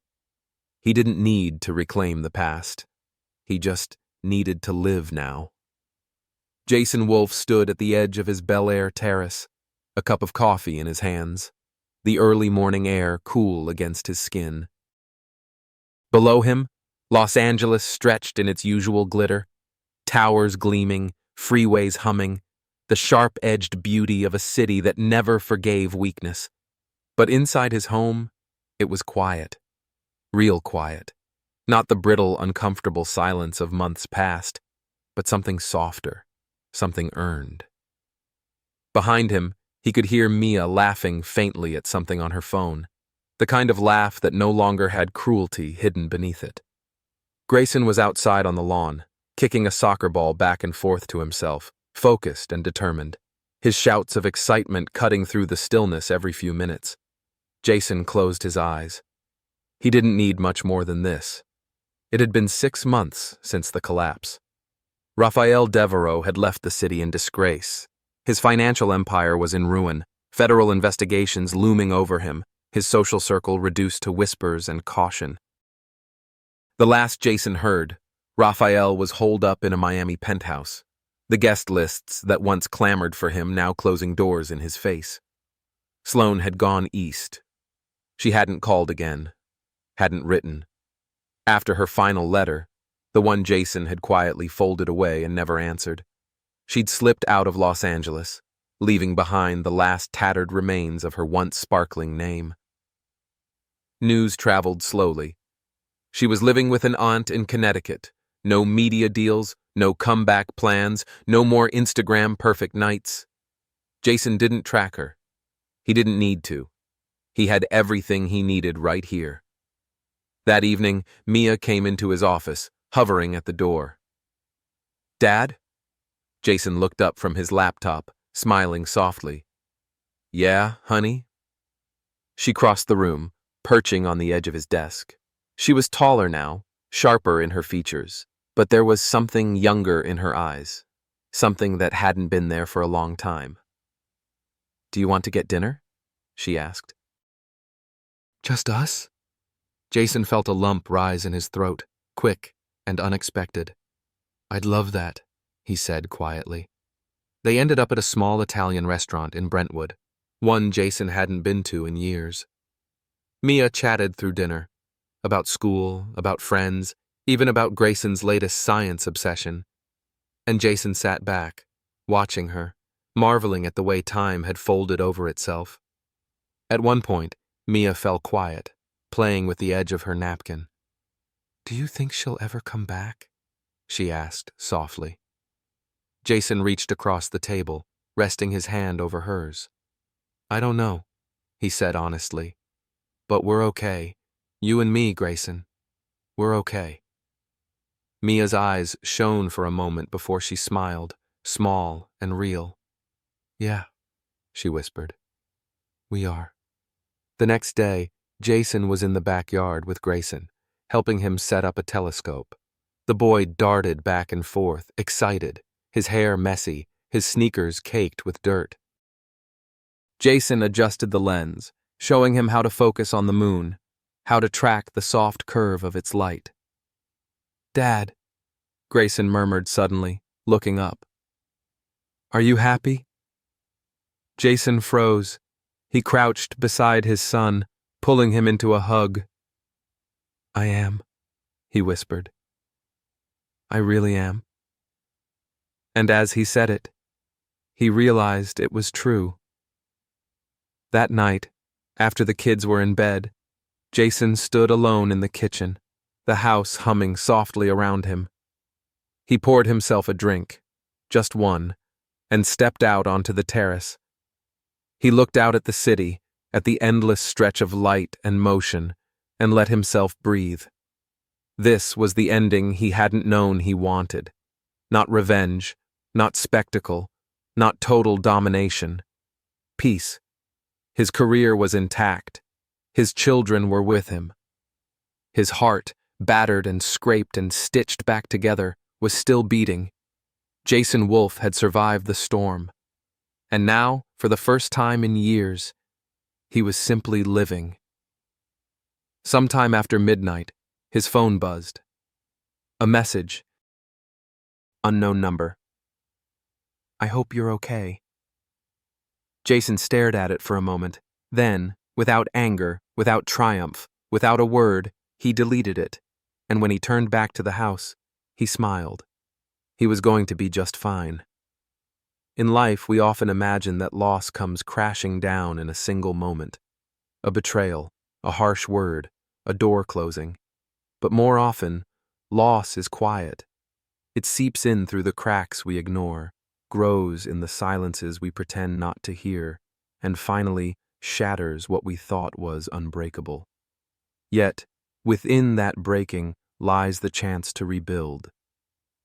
He didn't need to reclaim the past. He just needed to live now. Jason Wolfe stood at the edge of his Bel Air terrace, a cup of coffee in his hands, the early morning air cool against his skin. Below him, Los Angeles stretched in its usual glitter, towers gleaming, freeways humming, the sharp-edged beauty of a city that never forgave weakness. But inside his home, it was quiet. Real quiet. Not the brittle, uncomfortable silence of months past, but something softer, something earned. Behind him, he could hear Mia laughing faintly at something on her phone, the kind of laugh that no longer had cruelty hidden beneath it. Grayson was outside on the lawn, kicking a soccer ball back and forth to himself, focused and determined, his shouts of excitement cutting through the stillness every few minutes. Jason closed his eyes. He didn't need much more than this. It had been 6 months since the collapse. Raphael Devereaux had left the city in disgrace. His financial empire was in ruin, federal investigations looming over him, his social circle reduced to whispers and caution. The last Jason heard, Raphael was holed up in a Miami penthouse, the guest lists that once clamored for him now closing doors in his face. Sloane had gone east. She hadn't called again, hadn't written. After her final letter, the one Jason had quietly folded away and never answered, she'd slipped out of Los Angeles, leaving behind the last tattered remains of her once sparkling name. News traveled slowly. She was living with an aunt in Connecticut. No media deals, no comeback plans, no more Instagram perfect nights. Jason didn't track her. He didn't need to. He had everything he needed right here. That evening, Mia came into his office, hovering at the door. "Dad?" Jason looked up from his laptop, smiling softly. "Yeah, honey?" She crossed the room, perching on the edge of his desk. She was taller now, sharper in her features, but there was something younger in her eyes, something that hadn't been there for a long time. "Do you want to get dinner?" she asked. "Just us?" Jason felt a lump rise in his throat, quick and unexpected. "I'd love that," he said quietly. They ended up at a small Italian restaurant in Brentwood, one Jason hadn't been to in years. Mia chatted through dinner, about school, about friends, even about Grayson's latest science obsession. And Jason sat back, watching her, marveling at the way time had folded over itself. At one point, Mia fell quiet, playing with the edge of her napkin. "Do you think she'll ever come back?" she asked softly. Jason reached across the table, resting his hand over hers. "I don't know," he said honestly. "But we're okay. You and me, Grayson. We're okay." Mia's eyes shone for a moment before she smiled, small and real. "Yeah," she whispered. "We are." The next day, Jason was in the backyard with Grayson, helping him set up a telescope. The boy darted back and forth, excited, his hair messy, his sneakers caked with dirt. Jason adjusted the lens, showing him how to focus on the moon, how to track the soft curve of its light. "Dad," Grayson murmured suddenly, looking up. "Are you happy?" Jason froze. He crouched beside his son, pulling him into a hug. "I am," he whispered. "I really am." And as he said it, he realized it was true. That night, after the kids were in bed, Jason stood alone in the kitchen, the house humming softly around him. He poured himself a drink, just one, and stepped out onto the terrace. He looked out at the city, at the endless stretch of light and motion, and let himself breathe. This was the ending he hadn't known he wanted. Not revenge, not spectacle, not total domination. Peace. His career was intact. His children were with him. His heart, battered and scraped and stitched back together, was still beating. Jason Wolfe had survived the storm. And now, for the first time in years, He was simply living. Sometime after midnight, his phone buzzed. A message. Unknown number. I hope you're okay. Jason stared at it for a moment. Then, without anger, without triumph, without a word, he deleted it. And when he turned back to the house, he smiled. He was going to be just fine. In life, we often imagine that loss comes crashing down in a single moment. A betrayal, a harsh word, a door closing. But more often, loss is quiet. It seeps in through the cracks we ignore, grows in the silences we pretend not to hear, and finally shatters what we thought was unbreakable. Yet, within that breaking lies the chance to rebuild.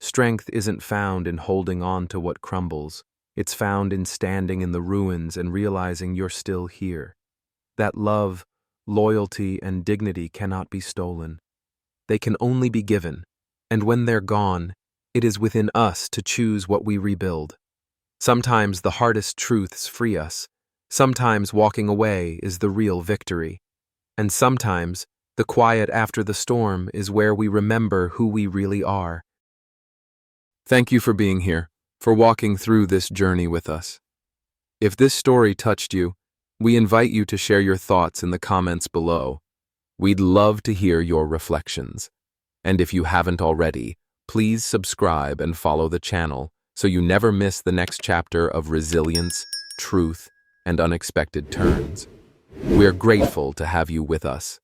Strength isn't found in holding on to what crumbles. It's found in standing in the ruins and realizing you're still here. That love, loyalty, and dignity cannot be stolen. They can only be given, and when they're gone, it is within us to choose what we rebuild. Sometimes the hardest truths free us. Sometimes walking away is the real victory. And sometimes the quiet after the storm is where we remember who we really are. Thank you for being here, for walking through this journey with us. If this story touched you, we invite you to share your thoughts in the comments below. We'd love to hear your reflections. And if you haven't already, please subscribe and follow the channel so you never miss the next chapter of resilience, truth, and unexpected turns. We're grateful to have you with us.